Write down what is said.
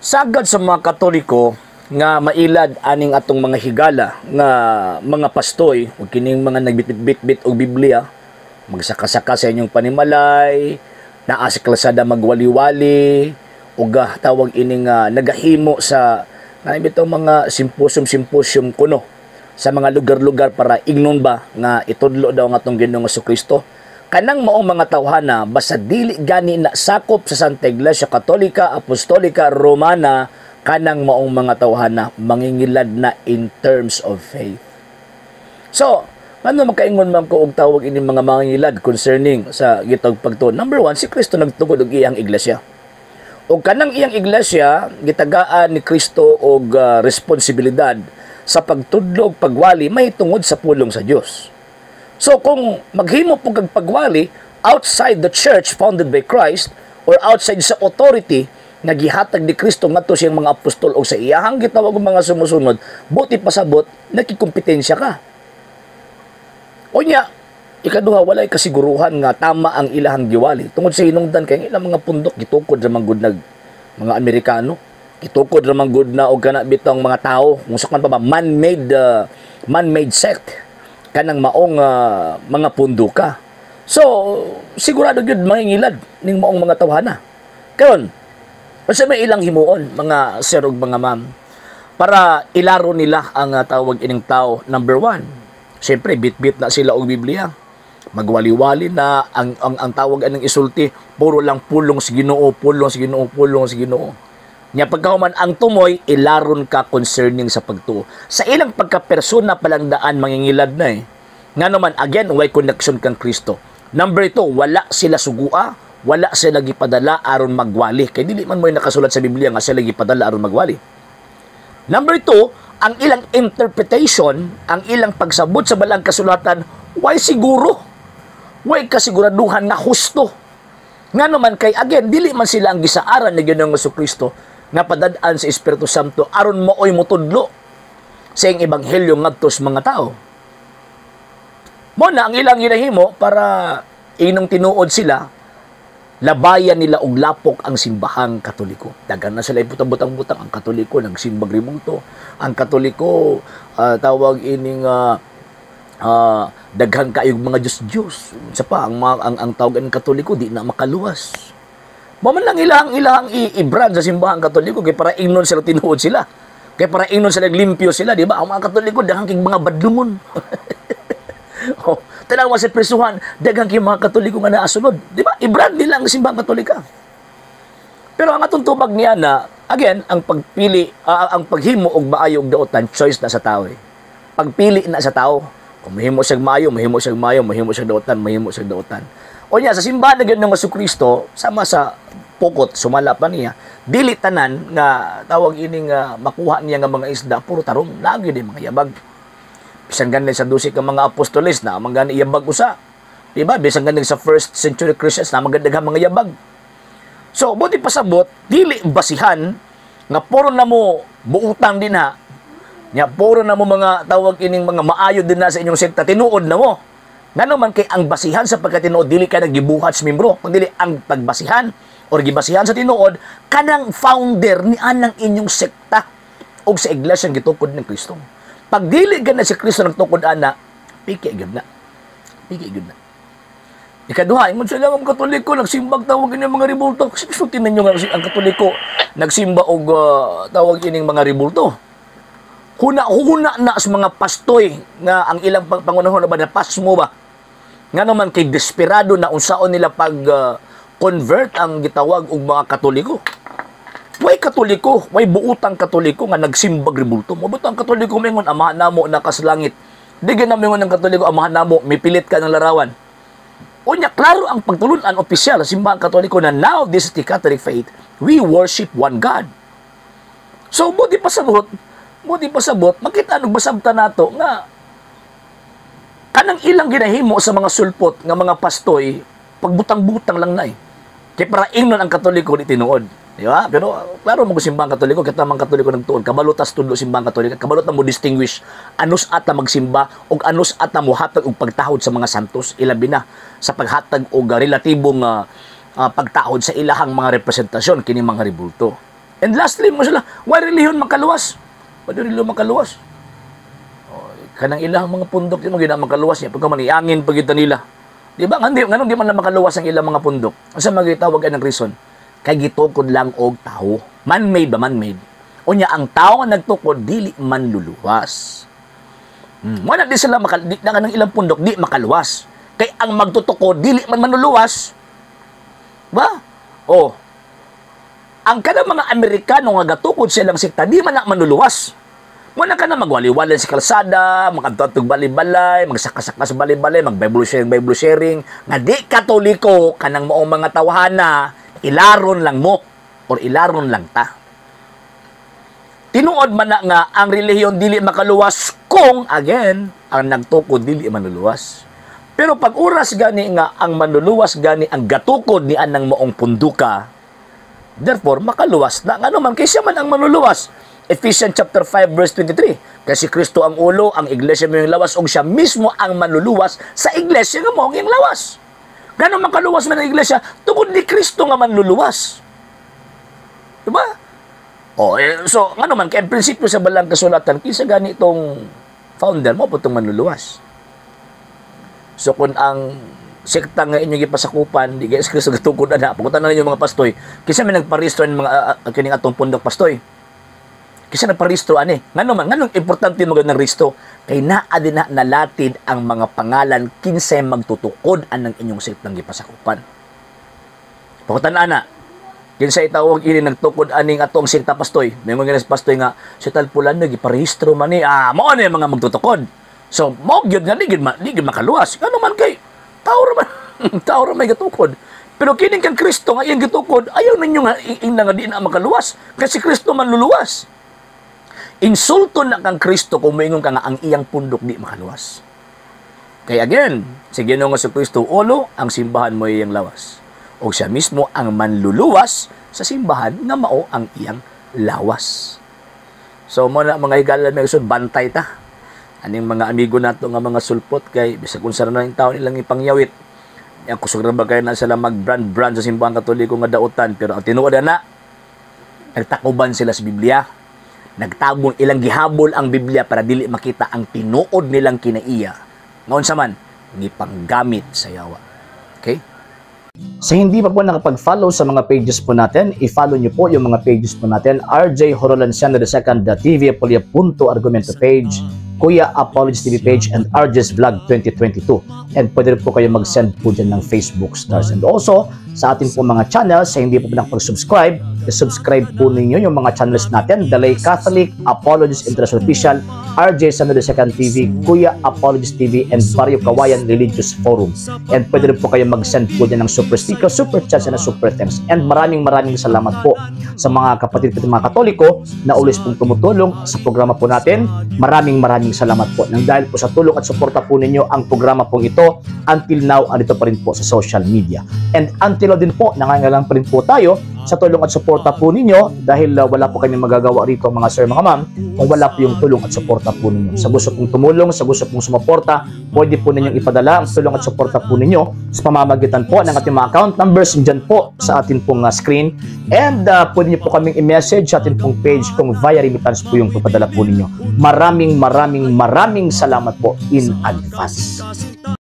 Sagad sa mga Katoliko nga mailad aning atong mga higala nga mga pastoy ug kining mga nagbitbit og Biblia magsaka-saka sa inyong panimalay naa sa kalsada magwali-wali ug tawag ining nagahimo sa bitong mga simposium kuno sa mga lugar-lugar para ignon ba nga itudlo daw nga atong Ginoong Jesucristo. Kanang maong mga tawhana basta dili gani na sakop sa Santa Iglesia Katolika, Apostolika, Romana, kanang maong mga tawhana mangingilad na in terms of faith. So, ano makaingon man ko og tawag ini mga mangingilad concerning sa gitag pagtuon? Number one, si Kristo nagtugod og iyang iglesia. O kanang iyang iglesia gitagaan ni Kristo og responsibilidad sa pagtudlo og pagwali may tungod sa pulong sa Dios. So kung maghimo po kag pagwali outside the church founded by Christ or outside sa authority nga gihatag ni Kristo ngadto siyang mga apostol o sa iyahang gitawag og mga sumusunod, buti pasabot nakikompetensya ka. Unya, ikaduha walay kasiguruhan nga tama ang ilahang giwali tungod sa hinungdan kay ilang mga pundok gitukod ra man gud mga Amerikano, gitukod ra man gud na og kana bitong mga tao, kung sakman pa ba man-made sect kanang maong mga punduka. So, sigurado gyud mangingilad ning maong mga tawhana. Karon, unsa may ilang himuon mga sir ug mga ma'am para ilaro nila ang tawag ining tao? Number one, siyempre bit-bit na sila og Biblia. Magwali-wali na ang tawag anong isulti, puro lang pulong sa Ginoo, pulong sa Ginoo, pulong sa Ginoo. Nya pagkahuman ang tumoy, ilaron ka concerning sa pagtuo. Sa ilang pagkapersona palang daan mangingilad na eh. Nga naman, again, way connection kang Kristo. Number 2, wala sila sugua, wala sila gipadala aron magwali. Kaya dili man mo yung nakasulat sa Biblia nga sila gipadala aron magwali. Number 2, ang ilang interpretation, ang ilang pagsabot sa balang kasulatan, way siguro, way kasiguraduhan nga husto. Nga naman kay, again, dili man sila ang gisaaran ni Ginoong Jesucristo nga padadaan sa Espiritu Santo aron mooy motudlo sa iyang ebanghelyo ngadto sa mga tao. Mo na ang ilang ginahimo para inong tinuod sila, labayan nila og lapok ang simbahang Katoliko. Daghan na sila ibutang-butang ang Katoliko nagsimbag rimulto. Ang Katoliko tawag ining daghan kayog mga Diyos. Sa pa ang tawag ng Katoliko di na makaluwas. Maman lang ilang i-brand sa simbahang Katoliko kay para ingnon sila tinuod sila. Kay para ingnon sila limpyo sila, di ba? Ang mga Katoliko daghang king mga badlungon. Oh, tanaw sa prisuhan, daghang king mga Katoliko nga naasunod, di ba? I-brand nila ang simbahang Katolika. Pero ang atong tubag niya na again, ang pagpili ang paghimo og maayo og daotan, choice na sa tao. Pagpili na sa tao. Kung mahimo siyang maayo, mahimo siyang maayo, mahimo siyang daotan, mahimo siyang daotan. O niya, sa simbahan na Ginoong Jesucristo, sama sa pukot, sumala pa niya, dili tanan nga tawag ining makuha niya nga mga isda, puro tarong, lagi din mga yabag. Bisan ganin sa dusik ng mga apostoles na mga yabag usa. Diba? Bisan ganin sa first century Christians na magandang mga yabag. So, buti pasabot, dili basihan nga puro na mo buutang din ha. Nya puro na mo mga tawag ining mga maayo din na sa inyong sekta, tinuod na mo. Nga naman kay ang basihan sa pagkatinuod, dili ka naggibuhat sa membro, kundi ang pagbasihan o gibasihan sa tinuod, kanang founder ni anang inyong sekta o sa iglesia gitukod ng Kristo. Pag dili ka na si Kristo nagtukod ana, piki gyud na. Piki gyud na. Ikaduha, ingon sila ang Katoliko, nagsimbag tawag ining mga ribulto. Kasi gusto ninyo nga ang Katoliko, nagsimba og tawag ining mga ribulto. Huna na sa mga pastoy nga ang ilang pangunahon ba na pasmo ba? Nga naman kay desperado na unsaon nila pag convert ang gitawag og mga Katoliko. Way Katoliko, way buutang Katoliko nga nagsimbag ribulto. Mabuto ang Katoliko mingon amahan namo nakaslangit. Di gyud mingon ang Katoliko amahan namo mipilit ka ng larawan. Unya klaro ang pagtulunan opisyal sa simbahang Katoliko na now this is the Catholic faith. We worship one God. So buti pasabot, makita nagbasabta nato nga kanang ilang ginahimo sa mga sulpot nga mga pastoy, pagbutang-butang lang na eh. Kaya para ingnon ang Katoliko di tinuod. Di ba? Pero klaro mo simbang Katoliko, kita mga Katoliko nagtuon, kabalutas tudlo simbang Katoliko, kabalutan mo distinguish anus ata magsimba o anus ata mo hatag og pagtahod sa mga santos, ilabi na sa paghatag og relatibong pagtahod sa ilahang mga representasyon kini mga ribulto. And lastly, mo sila, why relihiyon makaluwas? Why relihiyon makaluwas? Kanang ilang mga pundok, di mo gina makaluwas niya, pagka maniangin pagkita nila. Di ba? Ngayon, di man na makaluwas ang ilang mga pundok. Asa magitawag ang reason? Kay gitukod lang og tao. Man-made ba? Man-made. Unya, ang tao nga nagtukod, dili man luluwas. Wala di sila, di na kanang ilang pundok, di makaluwas. Kay ang magtutukod, dili man manuluwas. Ba? Oh, ang kanang mga Amerikano nga gatukod silang sikta, di man na manuluwas. Wala ka na magwali-wali sa kalsada, magkantotog balay-balay, magsakasaka sa balay-balay, mag-Bible sharing, nga di katoliko, kanang maong mga tawhana, ilaron lang mo, or ilaron lang ta. Tinuod man na nga, ang relihiyon dili makaluwas kung, again, ang nagtukod dili manuluwas. Pero pag oras gani nga, ang manuluwas gani, ang gatukod ni anang maong punduka, therefore, makaluwas na. Ano man, kaysa man ang manuluwas. Ephesians chapter 5 verse 23. Kasi Kristo ang ulo, ang iglesia mo yung lawas, o siya mismo ang manluluwas sa iglesia nga mo yung lawas. Gano'n makaluwas man ang iglesia, tungkol ni Kristo nga manluluwas. Diba? So, ano man, kaya prinsipyo sa balang kasulatan, kisa gani itong founder mo, po itong manluluwas. So, kung ang sekta nga inyong ipasakupan, di guys, Kristo gatungkod na, pagkutan na ninyo mga pastoy, kisa may nagparisto ng mga kining atong pundok pastoy. Kasi nagparehistro ani. Nganong importante magandang rehistro kay naa din na nalatid ang mga pangalan kinsay magtutukod anang inyong sektang gipasakupan. Pakutan ana. Kinsay tawag ini nagtukod aning atong sekta pastoy. May mga pastoy nga si talpulan na giparehistro man ni. Mao ni mga magtutukod. So mao gyud nga ligid makaluwas. Ano man kay tao ra may gatukod. Pero kining kang Kristo nga iyang gitukod, ayaw ninyo nga nga di na makaluwas kasi Kristo man luluwas. Insulto na kang Kristo kung maingon ka nga ang iyang pundok di makaluwas. Kaya again, si Ginoong Kristo ulo, ang simbahan mo iyang lawas. O siya mismo ang manluluwas sa simbahan nga mao ang iyang lawas. So mo na mga higala may usod, bantay ta. Aning mga amigo nato nga mga sulpot kay bisag unsa na yung tao nilang ipangyawit. Yang kusog ra ba kay na sila mag-brand sa simbahan Katoliko nga dautan, pero ang tinuod na nagtakuban sila sa Biblia. Nagtabong ilang gihabol ang Biblia para dili makita ang tinuod nilang kinaiya. Ngayon sa man, gipanggamit sa yawa. Okay? Sa hindi pa po nakapag-follow sa mga pages po natin, i-follow nyo po yung mga pages po natin. RJ Horolanciano II TV, Apolia Punto Argumento page, Kuya Apologies TV page, and RJ's Vlog 2022. And pwede rin po kayo mag-send po dyan ng Facebook stars. And also, sa ating po mga channels, sa hindi po nakapag-subscribe, subscribe po ninyo yung mga channels natin, Dalay Catholic, Apologies International Official, RJ Sano II TV, Kuya Apologies TV, and Barrio Kawayan Religious Forum. And pwede rin po kayo mag-send po dyan ng super sticker, super chats, and super thanks. And maraming salamat po sa mga kapatid at mga Katoliko na ulis pong tumutulong sa programa po natin. Maraming salamat po. Nang dahil po sa tulong at suporta po ninyo, ang programa po ito, until now, andito pa rin po sa social media. And until now din po, nangangailangan pa rin po tayo sa tulong at suporta po ninyo dahil wala po kami magagawa rito mga sir, mga ma'am, kung wala po yung tulong at suporta po ninyo. Sa gusto pong tumulong, sa gusto pong sumuporta, pwede po ninyong ipadala ang tulong at suporta po ninyo sa pamamagitan po ng ating mga account numbers dyan po sa ating pong screen. And pwede nyo po kaming i-message sa ating pong page kung via remittance po yung papadala po ninyo. Maraming salamat po in advance.